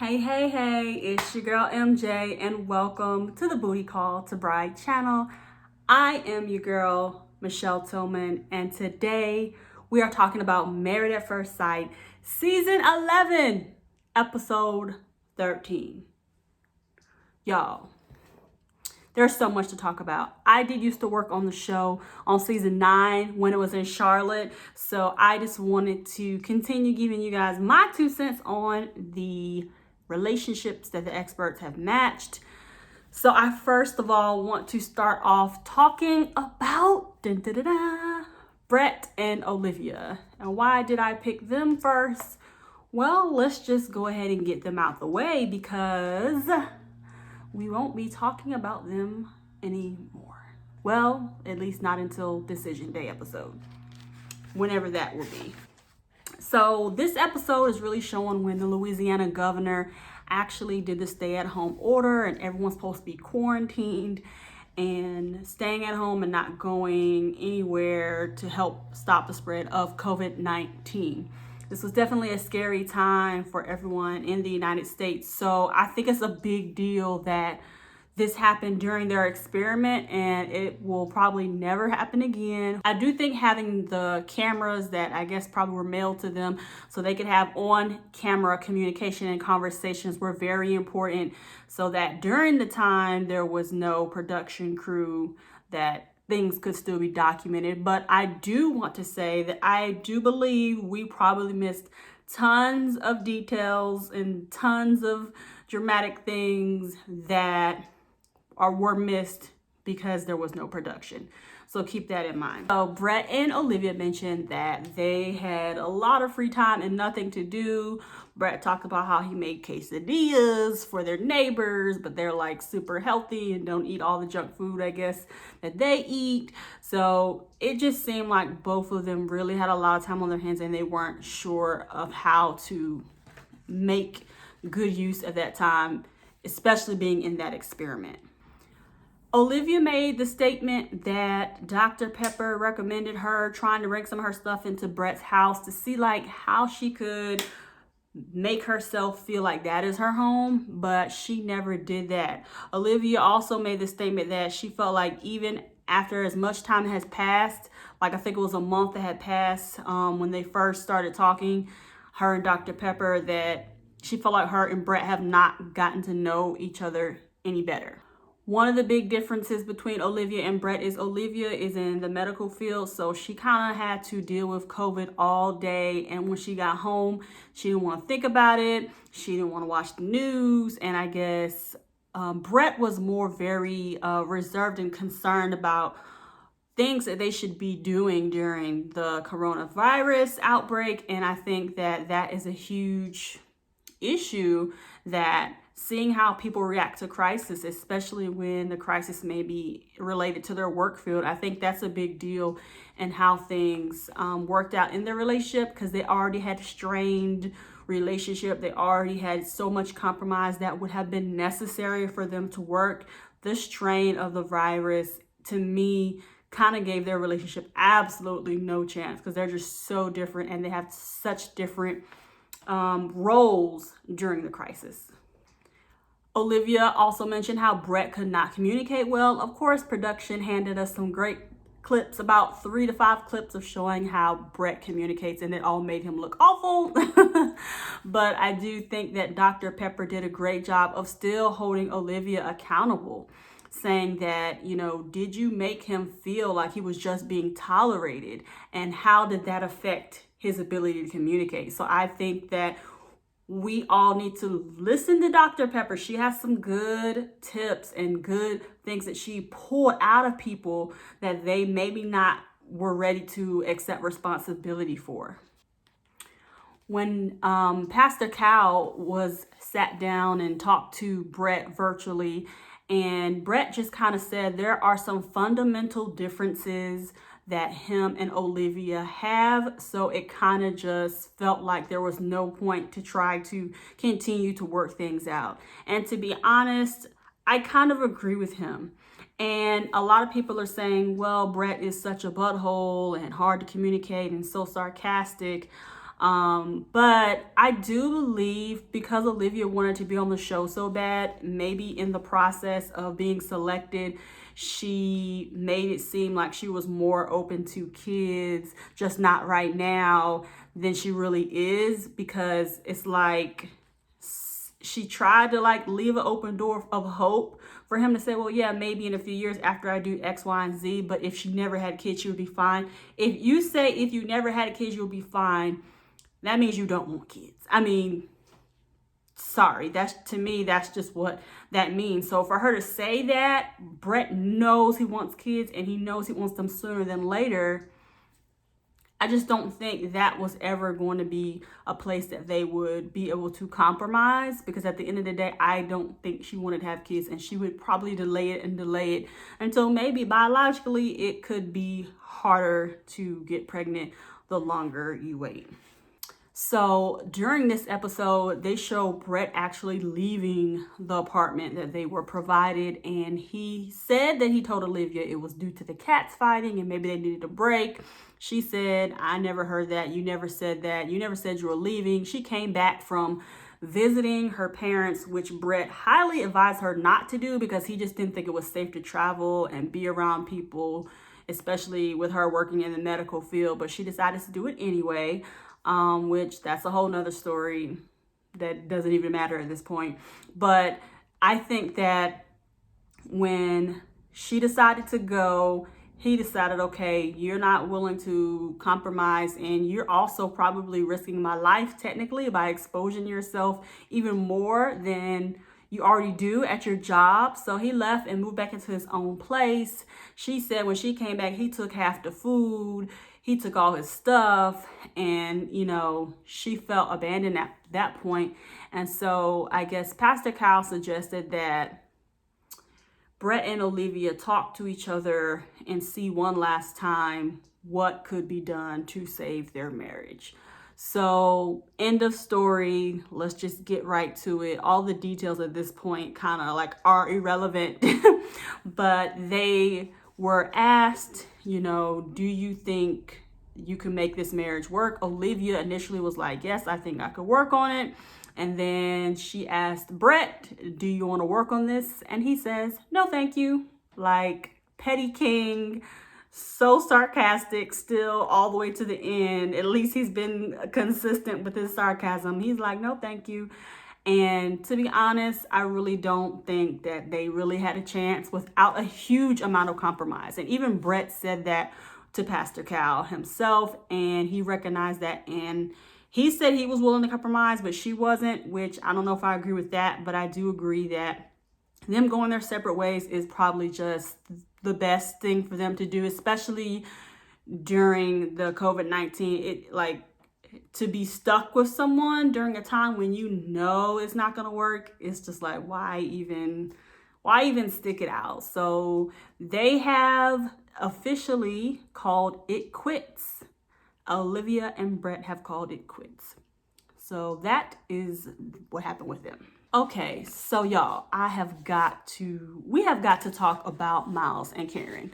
Hey, it's your girl MJ and welcome to the Booty Call to Bride channel. I am your girl, Michelle Tillman, and today we are talking about Married at First Sight, Season 11, Episode 13. Y'all, there's so much to talk about. I did used to work on the show on Season 9 when it was in Charlotte, so I just wanted to continue giving you guys my 2 cents on the relationships that the experts have matched. So I first of all want to start off talking about Brett and Olivia. And why did I pick them first? Well, let's just go ahead and get them out the way because we won't be talking about them anymore. Well, at least not until Decision Day episode, whenever that will be. So this episode is really showing when the Louisiana governor actually did the stay-at-home order and everyone's supposed to be quarantined and staying at home and not going anywhere to help stop the spread of COVID-19. This was definitely a scary time for everyone in the United States. So I think it's a big deal that this happened during their experiment and it will probably never happen again. I do think having the cameras that I guess probably were mailed to them so they could have on-camera communication and conversations were very important so that during the time there was no production crew that things could still be documented. But I do want to say that I do believe we probably missed tons of details and tons of dramatic things that were missed because there was no production. So keep that in mind. So Brett and Olivia mentioned that they had a lot of free time and nothing to do. Brett talked about how he made quesadillas for their neighbors, but they're like super healthy and don't eat all the junk food, I guess, that they eat. So it just seemed like both of them really had a lot of time on their hands and they weren't sure of how to make good use of that time, especially being in that experiment. Olivia made the statement that Dr. Pepper recommended her trying to bring some of her stuff into Brett's house to see like how she could make herself feel like that is her home, but she never did that. Olivia also made the statement that she felt like even after as much time has passed, like I think it was a month that had passed when they first started talking, her and Dr. Pepper, that she felt like her and Brett have not gotten to know each other any better. One of the big differences between Olivia and Brett is Olivia is in the medical field, so she kind of had to deal with COVID all day. And when she got home, she didn't want to think about it. She didn't want to watch the news. And I guess Brett was more very reserved and concerned about things that they should be doing during the coronavirus outbreak. And I think that that is a huge issue, that seeing how people react to crisis, especially when the crisis may be related to their work field, I think that's a big deal, and how things worked out in their relationship, because they already had a strained relationship. They already had so much compromise that would have been necessary for them to work. The strain of the virus, to me, kind of gave their relationship absolutely no chance, because they're just so different and they have such different roles during the crisis. Olivia also mentioned how Brett could not communicate well. Of course, production handed us some great clips, about 3 to 5 clips of showing how Brett communicates, and it all made him look awful. But I do think that Dr. Pepper did a great job of still holding Olivia accountable, saying that, you know, did you make him feel like he was just being tolerated? And how did that affect his ability to communicate? So I think that we all need to listen to Dr. Pepper. She has some good tips and good things that she pulled out of people that they maybe not were ready to accept responsibility for. When Pastor Cal was sat down and talked to Brett virtually, and Brett just kind of said there are some fundamental differences that him and Olivia have, so it kind of just felt like there was no point to try to continue to work things out. And to be honest, I kind of agree with him. And a lot of people are saying, well, Brett is such a butthole and hard to communicate and so sarcastic. But I do believe because Olivia wanted to be on the show so bad, maybe in the process of being selected, she made it seem like she was more open to kids, just not right now, than she really is, because it's like she tried to like leave an open door of hope for him to say, well, yeah, maybe in a few years after I do X, Y, and Z, but if she never had kids, she would be fine. If you say if you never had kids, you'll be fine, that means you don't want kids. I mean, sorry, that's, to me, that's just what that means. So for her to say that, Brett knows he wants kids and he knows he wants them sooner than later. I just don't think that was ever going to be a place that they would be able to compromise, because at the end of the day, I don't think she wanted to have kids, and she would probably delay it until maybe biologically it could be harder to get pregnant the longer you wait. So during this episode, they show Brett actually leaving the apartment that they were provided. And he said that he told Olivia it was due to the cats fighting and maybe they needed a break. She said, I never heard that. You never said that. You never said you were leaving. She came back from visiting her parents, which Brett highly advised her not to do because he just didn't think it was safe to travel and be around people, especially with her working in the medical field. But she decided to do it anyway. Which that's a whole nother story that doesn't even matter at this point. But I think that when she decided to go, he decided, okay, you're not willing to compromise, and you're also probably risking my life technically by exposing yourself even more than you already do at your job. So he left and moved back into his own place. She said when she came back, he took half the food. He took all his stuff, and, you know, she felt abandoned at that point. And so I guess Pastor Kyle suggested that Brett and Olivia talk to each other and see one last time what could be done to save their marriage. So end of story. Let's just get right to it. All the details at this point kind of like are irrelevant, but they were asked, you know, do you think you can make this marriage work? Olivia initially was like, yes, I think I could work on it. And then she asked Brett, do you want to work on this? And he says, no, thank you. Like petty king, so sarcastic still all the way to the end. At least he's been consistent with his sarcasm. He's like, no, thank you. And to be honest, I really don't think that they really had a chance without a huge amount of compromise. And even Brett said that to Pastor Cal himself, and he recognized that. And he said he was willing to compromise, but she wasn't, which I don't know if I agree with that, but I do agree that them going their separate ways is probably just the best thing for them to do, especially during the COVID-19. It like, to be stuck with someone during a time when you know it's not going to work, it's just like, why even stick it out? So they have officially called it quits. Olivia and Brett have called it quits. So that is what happened with them. Okay, so y'all, we have got to talk about Miles and Karen.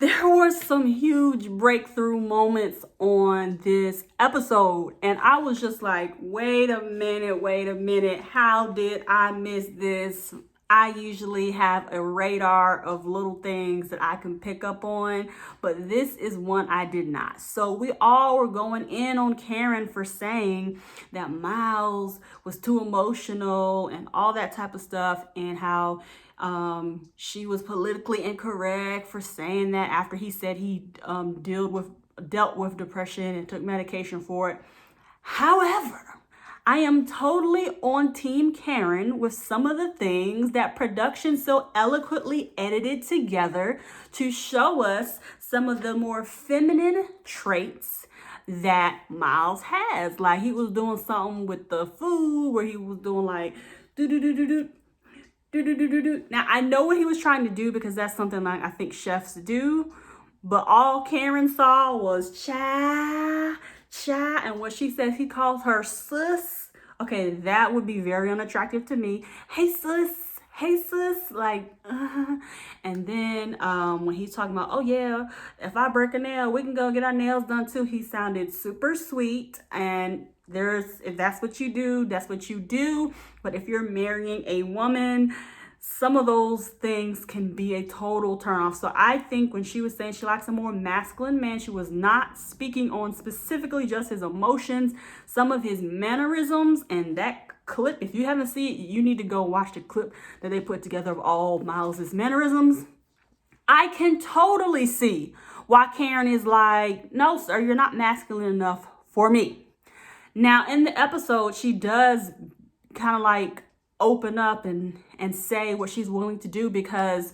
There were some huge breakthrough moments on this episode, and I was just like, wait a minute, how did I miss this? I usually have a radar of little things that I can pick up on, but this is one I did not. So we all were going in on Karen for saying that Miles was too emotional and all that type of stuff, and how she was politically incorrect for saying that after he said he dealt with depression and took medication for it. However, I am totally on Team Karen with some of the things that production so eloquently edited together to show us some of the more feminine traits that Miles has. Like he was doing something with the food where he was doing like do. Now I know what he was trying to do because that's something like I think chefs do, but all Karen saw was cha, and what she says he calls her sis. Okay, that would be very unattractive to me. Hey sis, hey sis, like, and then when he's talking about, oh yeah, if I break a nail, we can go get our nails done too. He sounded super sweet, and if that's what you do, that's what you do. But if you're marrying a woman, some of those things can be a total turnoff. So I think when she was saying she likes a more masculine man, she was not speaking on specifically just his emotions, some of his mannerisms. And that clip, if you haven't seen it, you need to go watch the clip that they put together of all Miles's mannerisms. I can totally see why Karen is like, no, sir, you're not masculine enough for me. Now, in the episode, she does kind of like open up and say what she's willing to do, because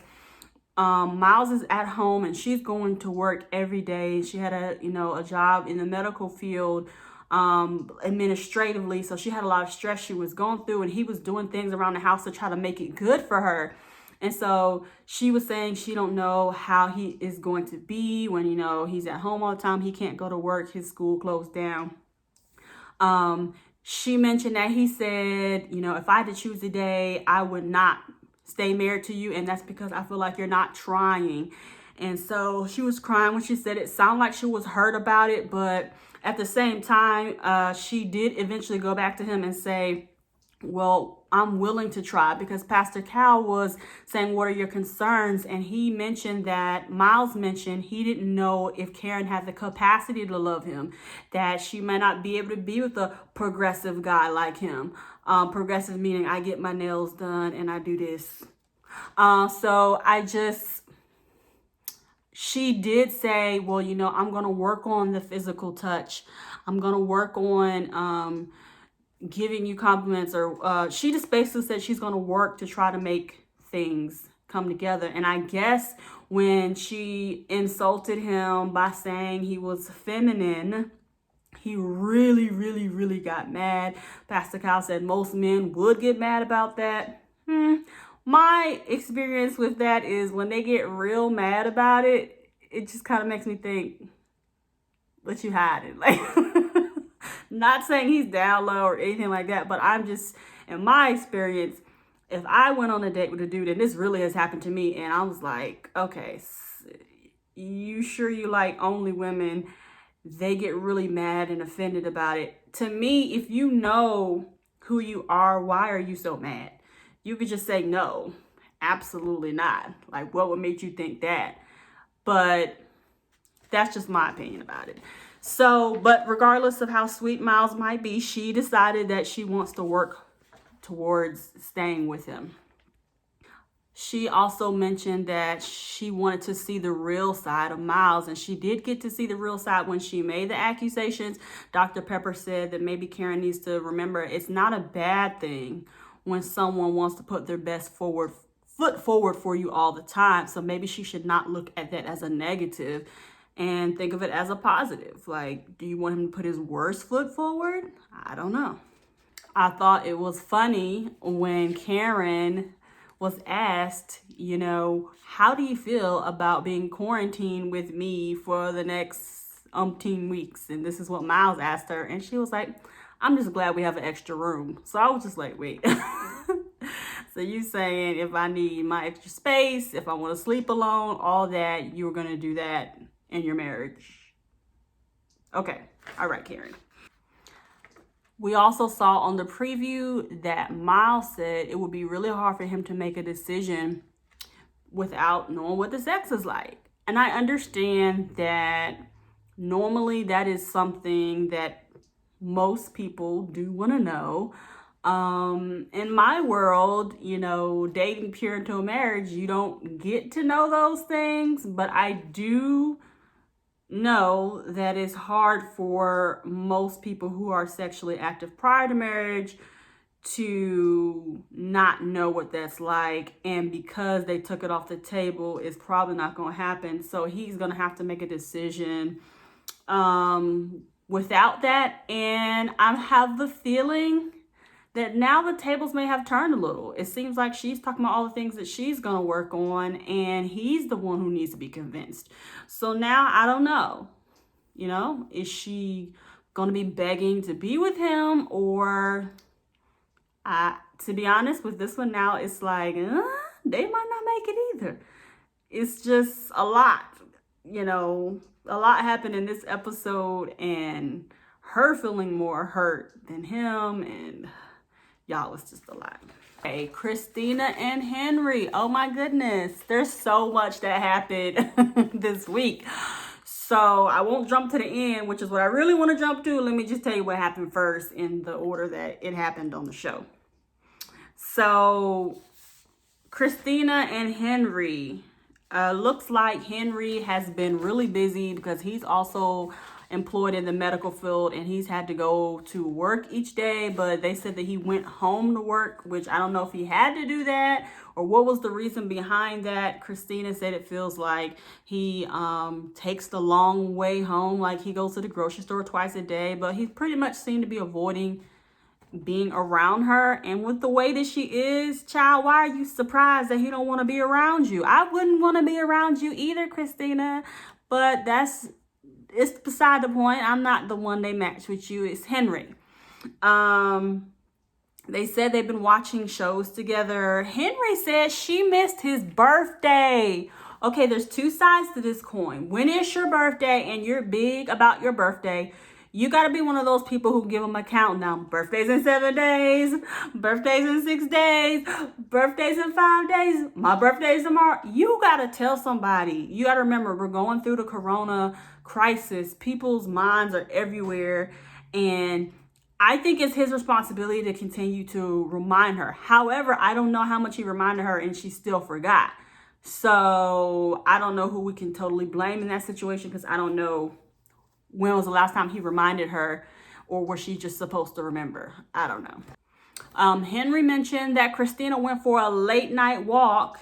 Miles is at home and she's going to work every day. She had a job in the medical field, administratively, so she had a lot of stress she was going through, and he was doing things around the house to try to make it good for her. And so she was saying she don't know how he is going to be when, he's at home all the time. He can't go to work. His school closed down. She mentioned that he said, if I had to choose a day, I would not stay married to you. And that's because I feel like you're not trying. And so she was crying when she said it. Sounded like she was hurt about it. But at the same time, she did eventually go back to him and say, well, I'm willing to try, because Pastor Cal was saying, what are your concerns? And he mentioned that Miles mentioned he didn't know if Karen had the capacity to love him, that she might not be able to be with a progressive guy like him. Progressive meaning I get my nails done and I do this. She did say, well, I'm going to work on the physical touch. I'm going to work on, giving you compliments, or she just basically said she's going to work to try to make things come together. And I guess when she insulted him by saying he was feminine, he really, really, really got mad. Pastor Kyle said most men would get mad about that. My experience with that is when they get real mad about it, it just kind of makes me think, what you hiding? Like, not saying he's down low or anything like that, but I'm just, in my experience, if I went on a date with a dude, and this really has happened to me, and I was like, okay, you sure you like only women? They get really mad and offended about it. To me, if you know who you are, why are you so mad? You could just say no, absolutely not. Like, what would make you think that? But that's just my opinion about it. So, but regardless of how sweet Miles might be, she decided that she wants to work towards staying with him. She also mentioned that she wanted to see the real side of Miles, and she did get to see the real side when she made the accusations. Dr. Pepper said that maybe Karen needs to remember it's not a bad thing when someone wants to put their best foot forward for you all the time. So maybe she should not look at that as a negative and think of it as a positive. Like, do you want him to put his worst foot forward? I don't know. I thought it was funny when Karen was asked, how do you feel about being quarantined with me for the next umpteen weeks? And this is what Miles asked her. And she was like, I'm just glad we have an extra room. So I was just like, wait. So you saying if I need my extra space, if I want to sleep alone, all that, you were going to do that in your marriage? Okay. All right, Karen. We also saw on the preview that Miles said it would be really hard for him to make a decision without knowing what the sex is like. And I understand that normally that is something that most people do want to know. In my world, dating pure into a marriage, you don't get to know those things, but I do know that it's hard for most people who are sexually active prior to marriage to not know what that's like. And because they took it off the table, it's probably not going to happen. So he's going to have to make a decision without that. And I have the feeling that now the tables may have turned a little. It seems like she's talking about all the things that she's going to work on, and he's the one who needs to be convinced. So now I don't know, is she going to be begging to be with him, or To be honest with this one now, it's like, they might not make it either. It's just a lot, a lot happened in this episode, and her feeling more hurt than him, and y'all, it's just a lot. Hey, Christina and Henry. Oh my goodness. There's so much that happened this week. So I won't jump to the end, which is what I really want to jump to. Let me just tell you what happened first in the order that it happened on the show. So Christina and Henry. Looks like Henry has been really busy because he's also employed in the medical field, and he's had to go to work each day, but they said that he went home to work, which I don't know if he had to do that or what was the reason behind that. Christina said it feels like he takes the long way home, like he goes to the grocery store twice a day, but he pretty much seemed to be avoiding being around her. And with the way that she is, child, why are you surprised that he don't want to be around you? I wouldn't want to be around you either, Christina, but it's beside the point. I'm not the one they match with you. It's Henry. They said they've been watching shows together. Henry said she missed his birthday. Okay, there's two sides to this coin. When it's your birthday and you're big about your birthday, you got to be one of those people who give them a countdown. Birthdays in 7 days, birthdays in 6 days, birthdays in 5 days. My birthday's tomorrow. You got to tell somebody. You got to remember, we're going through the corona crisis. People's minds are everywhere. And I think it's his responsibility to continue to remind her. However, I don't know how much he reminded her and she still forgot. So I don't know who we can totally blame in that situation, because I don't know when was the last time he reminded her, or was she just supposed to remember? I don't know. Henry mentioned that Christina went for a late night walk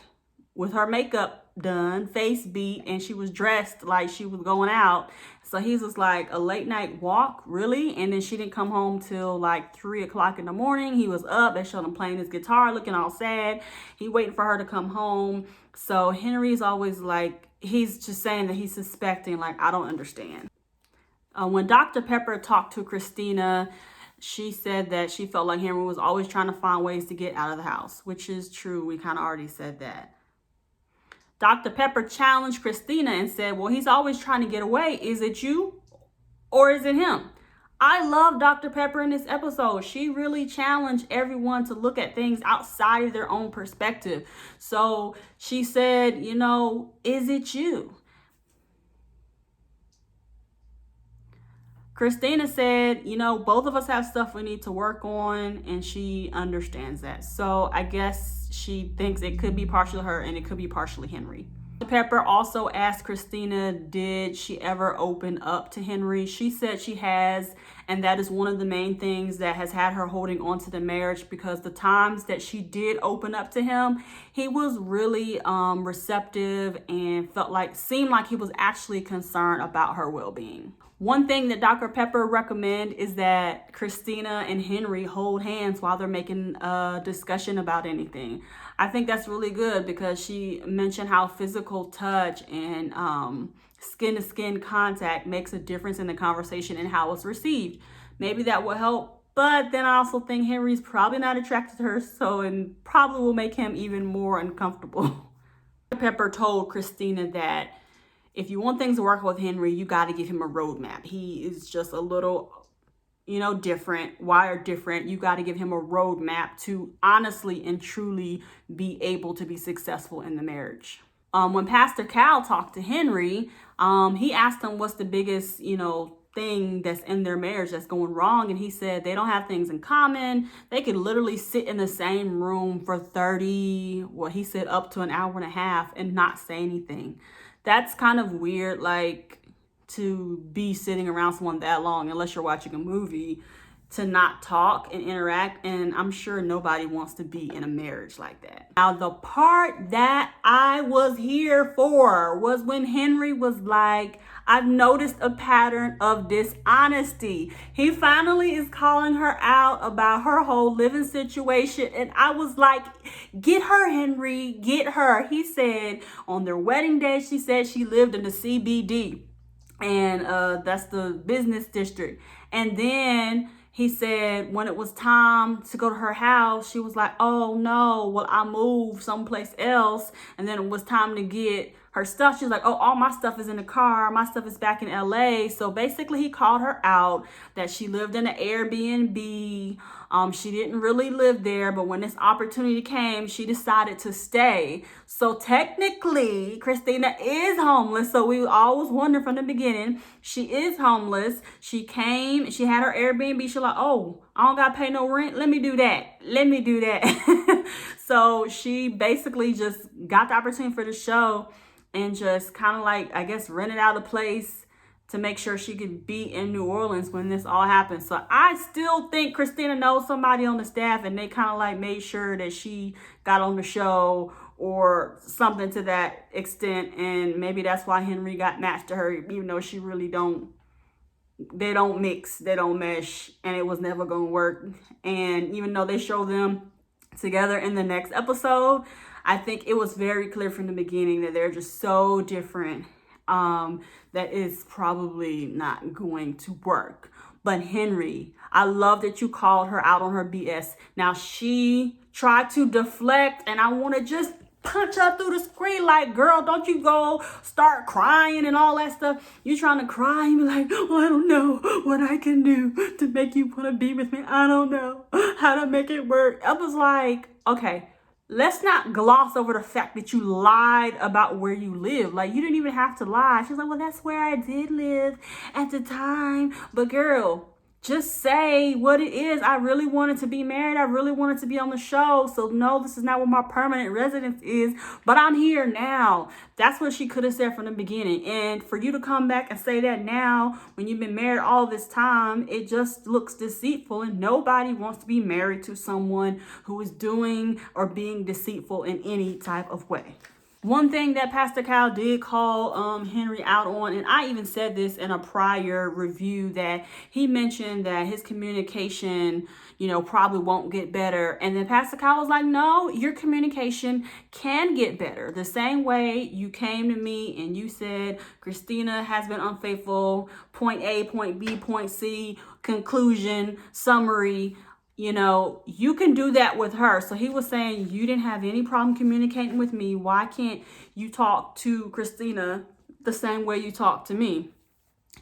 with her makeup done, face beat, and she was dressed like she was going out. So he was like, a late night walk, really? And then she didn't come home till like 3 o'clock in the morning. He was up. They showed him playing his guitar, looking all sad. He waiting for her to come home. So Henry's always like, he's just saying that he's suspecting, like, I don't understand. When Dr. Pepper talked to Christina, she said that she felt like Henry was always trying to find ways to get out of the house, which is true. We kind of already said that. Dr. Pepper challenged Christina and said, well, he's always trying to get away. Is it you or is it him? I love Dr. Pepper in this episode. She really challenged everyone to look at things outside of their own perspective. So she said, is it you? Christina said, both of us have stuff we need to work on, and she understands that. So I guess she thinks it could be partially her and it could be partially Henry. Pepper also asked Christina, did she ever open up to Henry? She said she has, and that is one of the main things that has had her holding on to the marriage, because the times that she did open up to him, he was really receptive and seemed like he was actually concerned about her well-being. One thing that Dr. Pepper recommend is that Christina and Henry hold hands while they're making a discussion about anything. I think that's really good, because she mentioned how physical touch and skin-to-skin contact makes a difference in the conversation and how it's received. Maybe that will help, but then I also think Henry's probably not attracted to her, so it probably will make him even more uncomfortable. Dr. Pepper told Christina that if you want things to work with Henry, you got to give him a roadmap. He is just a little, different, wired different. You got to give him a roadmap to honestly and truly be able to be successful in the marriage. When Pastor Cal talked to Henry, he asked him what's the biggest, thing that's in their marriage that's going wrong. And he said they don't have things in common. They could literally sit in the same room for up to an hour and a half and not say anything. That's kind of weird, to be sitting around someone that long, unless you're watching a movie, to not talk and interact. And I'm sure nobody wants to be in a marriage like that. Now, the part that I was here for was when Henry was like, I've noticed a pattern of dishonesty. He finally is calling her out about her whole living situation. And I was like, get her, Henry, get her. He said on their wedding day, she said she lived in the CBD. And that's the business district. And then he said when it was time to go to her house, she was like, oh no, well, I moved someplace else. And then it was time to get her stuff. She was like, oh, all my stuff is in the car. My stuff is back in LA. So basically he called her out that she lived in an Airbnb. She didn't really live there, but when this opportunity came, she decided to stay. So technically, Christina is homeless. So we always wondered from the beginning, she is homeless. She came, she had her Airbnb. She's like, oh, I don't got to pay no rent. Let me do that. Let me do that. So she basically just got the opportunity for the show and just kind of like, I guess, rented out a place to make sure she could be in New Orleans when this all happened. So I still think Christina knows somebody on the staff and they kind of like made sure that she got on the show or something to that extent. And maybe that's why Henry got matched to her, even though she really they don't mix, they don't mesh, and it was never going to work. And even though they show them together in the next episode, I think it was very clear from the beginning that they're just so different that it's probably not going to work. But Henry, I love that you called her out on her BS. Now she tried to deflect, and I want to just punch her through the screen like, girl, don't you go start crying and all that stuff. You trying to cry and be like, oh, I don't know what I can do to make you want to be with me. I don't know how to make it work. I was like, okay, let's not gloss over the fact that you lied about where you live. Like, you didn't even have to lie. She's like, well, that's where I did live at the time. But girl, just say what it is. I really wanted to be married. I really wanted to be on the show. So no, this is not where my permanent residence is, but I'm here now. That's what she could have said from the beginning. And for you to come back and say that now, when you've been married all this time, it just looks deceitful, and nobody wants to be married to someone who is doing or being deceitful in any type of way. One thing that Pastor Cal did call Henry out on, and I even said this in a prior review, that he mentioned that his communication, probably won't get better. And then Pastor Cal was like, no, your communication can get better. The same way you came to me and you said, Christina has been unfaithful, point A, point B, point C, conclusion, summary. You can do that with her. So he was saying, you didn't have any problem communicating with me. Why can't you talk to Christina the same way you talk to me?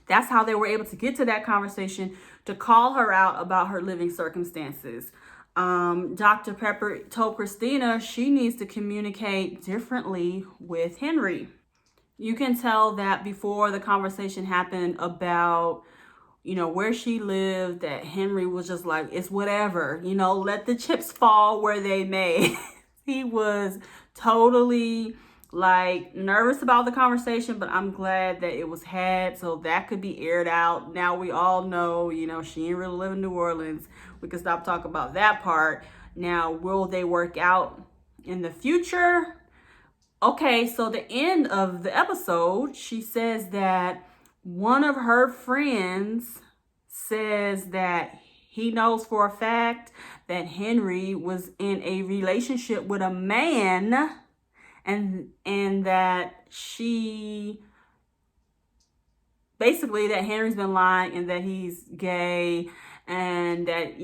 That's how they were able to get to that conversation, to call her out about her living circumstances. Dr. Pepper told Christina she needs to communicate differently with Henry. You can tell that before the conversation happened about where she lived, that Henry was just like, it's whatever, let the chips fall where they may. He was totally like nervous about the conversation, but I'm glad that it was had so that could be aired out. Now we all know, she ain't really live in New Orleans. We can stop talking about that part. Now, will they work out in the future? Okay, so the end of the episode, she says that one of her friends says that he knows for a fact that Henry was in a relationship with a man, and that she basically, that Henry's been lying and that he's gay and that,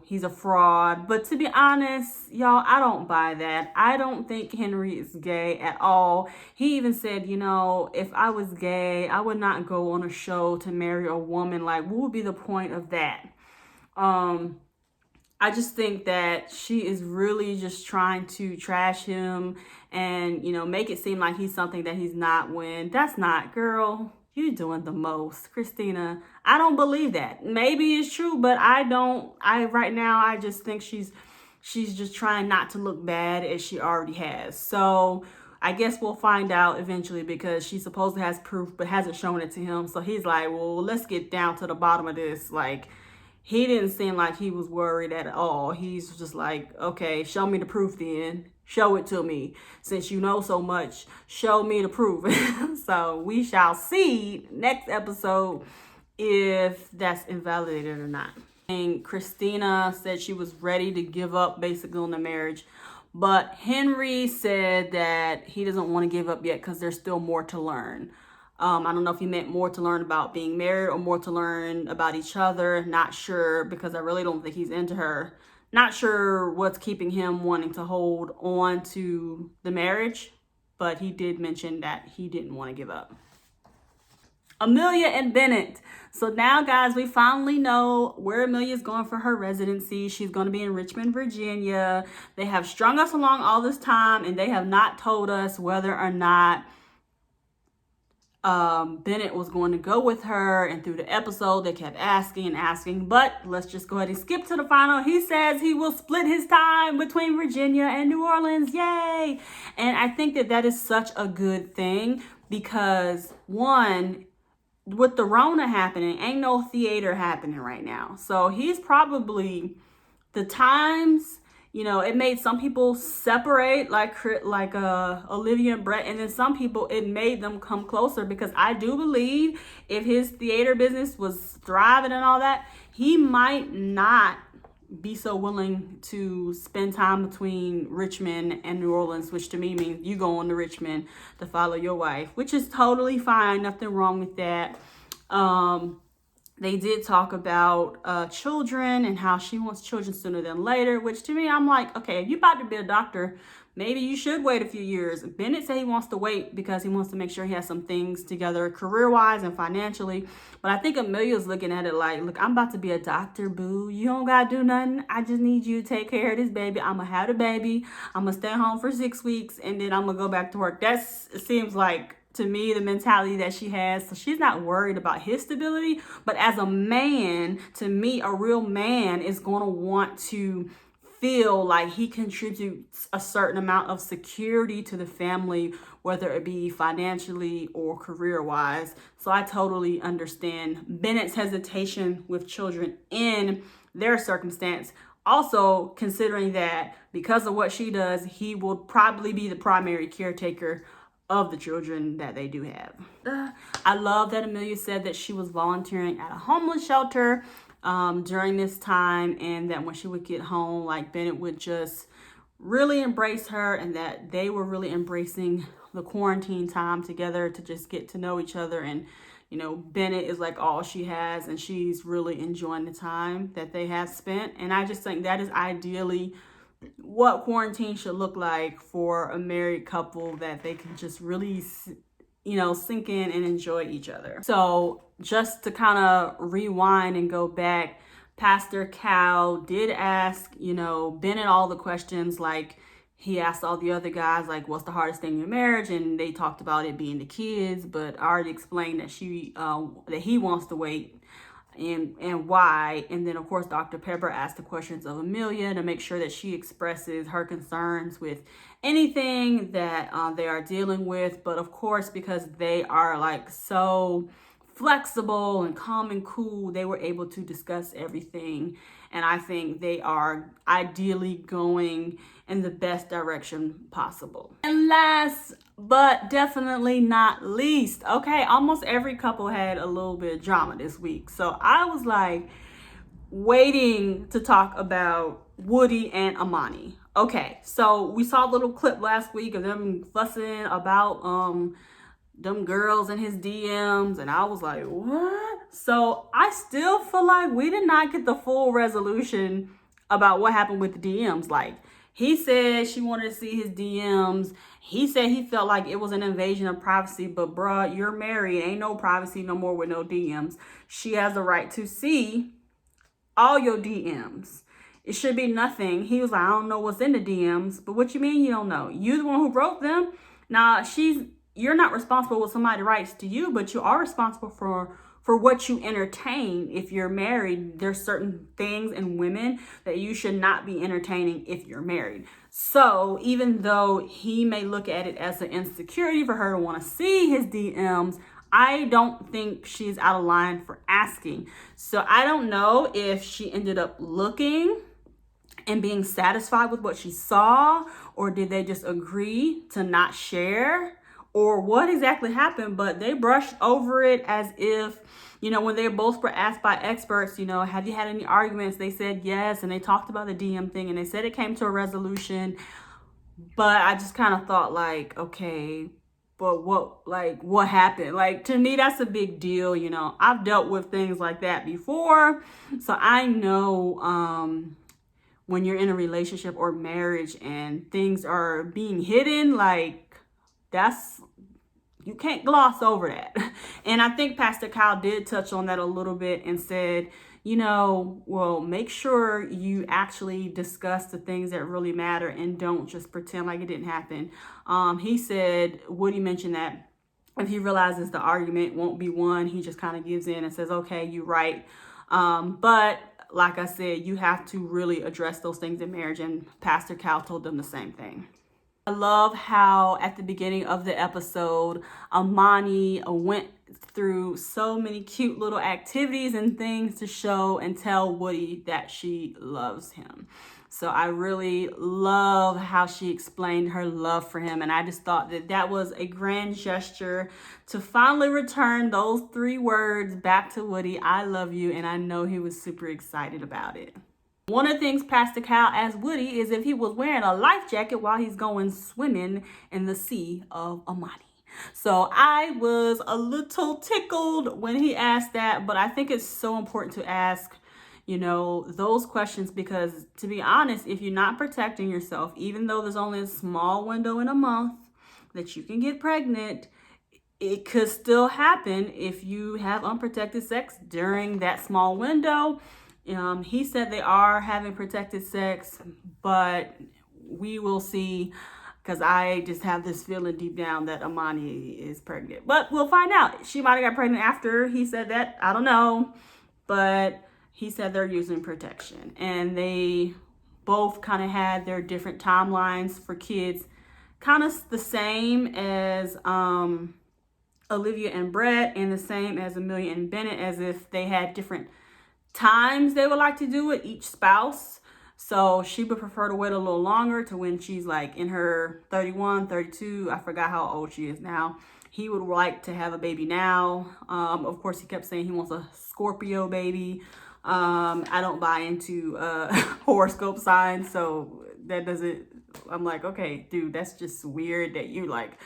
he's a fraud. But to be honest, y'all, I don't buy that. I don't think Henry is gay at all. He even said, if I was gay, I would not go on a show to marry a woman. Like, what would be the point of that? I just think that she is really just trying to trash him and, make it seem like he's something that he's not, when that's not. Girl, you're doing the most, Christina. I don't believe that. Maybe it's true, but right now, I just think she's just trying not to look bad as she already has. So I guess we'll find out eventually, because she supposedly has proof, but hasn't shown it to him. So he's like, well, let's get down to the bottom of this. Like, he didn't seem like he was worried at all. He's just like, okay, show me the proof then. Show it to me. Since you know so much, show me the proof. So we shall see next episode if that's invalidated or not. And Christina said she was ready to give up basically on the marriage. But Henry said that he doesn't want to give up yet because there's still more to learn. I don't know if he meant more to learn about being married or more to learn about each other. Not sure, because I really don't think he's into her. Not sure what's keeping him wanting to hold on to the marriage, but he did mention that he didn't want to give up. Amelia and Bennett. So now, guys, we finally know where Amelia's going for her residency. She's going to be in Richmond, Virginia. They have strung us along all this time, and they have not told us whether or not Bennett was going to go with her. And through the episode, they kept asking and asking. But let's just go ahead and skip to the final. He says he will split his time between Virginia and New Orleans. Yay! And I think that that is such a good thing, because one, with the Rona happening, ain't no theater happening right now. So he's probably, the times, you know, it made some people separate, like Olivia and Brett, and then some people, it made them come closer, because I do believe if his theater business was thriving and all that, he might not be so willing to spend time between Richmond and New Orleans, which to me means you going to Richmond to follow your wife, which is totally fine. Nothing wrong with that. They did talk about children and how she wants children sooner than later, which to me, I'm like, okay, if you're about to be a doctor, maybe you should wait a few years. Bennett said he wants to wait because he wants to make sure he has some things together career-wise and financially. But I think Amelia's looking at it like, look, I'm about to be a doctor, boo. You don't got to do nothing. I just need you to take care of this baby. I'm going to have the baby. I'm going to stay home for 6 weeks, and then I'm going to go back to work. That seems like, to me, the mentality that she has. So she's not worried about his stability. But as a man, to me, a real man is going to want to feel like he contributes a certain amount of security to the family, whether it be financially or career-wise. So I totally understand Bennett's hesitation with children in their circumstance. Also, considering that because of what she does, he will probably be the primary caretaker of the children that they do have. I love that Amelia said that she was volunteering at a homeless shelter during this time, and that when she would get home, like, Bennett would just really embrace her, and that they were really embracing the quarantine time together to just get to know each other. And, you know, Bennett is like all she has, and she's really enjoying the time that they have spent. And I just think that is ideally what quarantine should look like for a married couple, that they can just really, you know, sink in and enjoy each other. So just to kind of rewind and go back, Pastor Cal did ask, you know, Bennett all the questions. Like, he asked all the other guys, like, what's the hardest thing in your marriage? And they talked about it being the kids, but I already explained that that he wants to wait, and why. And then, of course, Dr. Pepper asked the questions of Amelia to make sure that she expresses her concerns with anything that they are dealing with. But of course, because they are like so flexible and calm and cool, they were able to discuss everything. And I think they are ideally going in the best direction possible. And last but definitely not least, okay, almost every couple had a little bit of drama this week. So I was like waiting to talk about Woody and Amani. Okay, so we saw a little clip last week of them fussing about them girls in his DMs, and I was like, what? So I still feel like we did not get the full resolution about what happened with the DMs. Like, he said she wanted to see his DMs. He said he felt like it was an invasion of privacy, but bruh, you're married. Ain't no privacy no more with no DMs. She has the right to see all your DMs. It should be nothing. He was like, I don't know what's in the DMs. But what you mean you don't know? You the one who wrote them? Now, you're not responsible what somebody writes to you, but you are responsible for what you entertain. If you're married, there's certain things in women that you should not be entertaining if you're married. So even though he may look at it as an insecurity for her to want to see his DMs, I don't think she's out of line for asking. So I don't know if she ended up looking and being satisfied with what she saw, or did they just agree to not share, or what exactly happened. But they brushed over it as if, you know, when they both were asked by experts, you know, have you had any arguments? They said yes, and they talked about the DM thing, and they said it came to a resolution. But I just kind of thought like, okay, but what happened? Like, to me, that's a big deal. You know, I've dealt with things like that before. So I know, when you're in a relationship or marriage and things are being hidden, like, you can't gloss over that. And I think Pastor Kyle did touch on that a little bit and said, you know, well, make sure you actually discuss the things that really matter and don't just pretend like it didn't happen. He said, Woody mentioned that if he realizes the argument won't be won, he just kind of gives in and says, okay, you're right. But like I said, you have to really address those things in marriage. And Pastor Cal told them the same thing. I love how at the beginning of the episode, Amani went through so many cute little activities and things to show and tell Woody that she loves him. So I really love how she explained her love for him. And I just thought that that was a grand gesture to finally return those 3 words back to Woody. I love you. And I know he was super excited about it. One of the things Pastor Cal asked Woody is if he was wearing a life jacket while he's going swimming in the sea of Amani. So I was a little tickled when he asked that, but I think it's so important to ask, you know, those questions, because to be honest, if you're not protecting yourself, even though there's only a small window in a month that you can get pregnant, it could still happen if you have unprotected sex during that small window. He said they are having protected sex, but we will see, because I just have this feeling deep down that Amani is pregnant. But we'll find out. She might have got pregnant after he said that. I don't know. But he said they're using protection. And they both kind of had their different timelines for kids. Kind of the same as Olivia and Brett, and the same as Amelia and Bennett, as if they had different times they would like to do it, each spouse. So she would prefer to wait a little longer to when she's like in her 31, 32. I forgot how old she is now. He would like to have a baby now. Of course, he kept saying he wants a Scorpio baby. I don't buy into horoscope signs, so that doesn't, I'm like, okay, dude, that's just weird that you like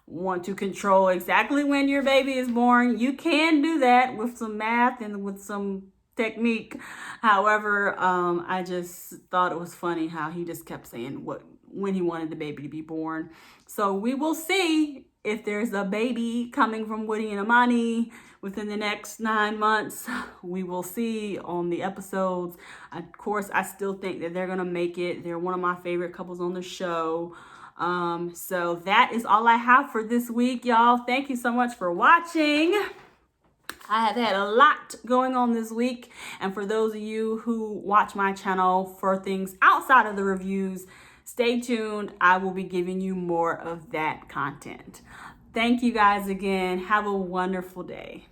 want to control exactly when your baby is born. You can do that with some math and with some technique. However, I just thought it was funny how he just kept saying when he wanted the baby to be born. So we will see if there's a baby coming from Woody and Amani within the next 9 months. We will see on the episodes. Of course, I still think that they're gonna make it. They're one of my favorite couples on the show. So that is all I have for this week, y'all. Thank you so much for watching. I have had a lot going on this week, and for those of you who watch my channel for things outside of the reviews, stay tuned. I will be giving you more of that content. Thank you guys again. Have a wonderful day.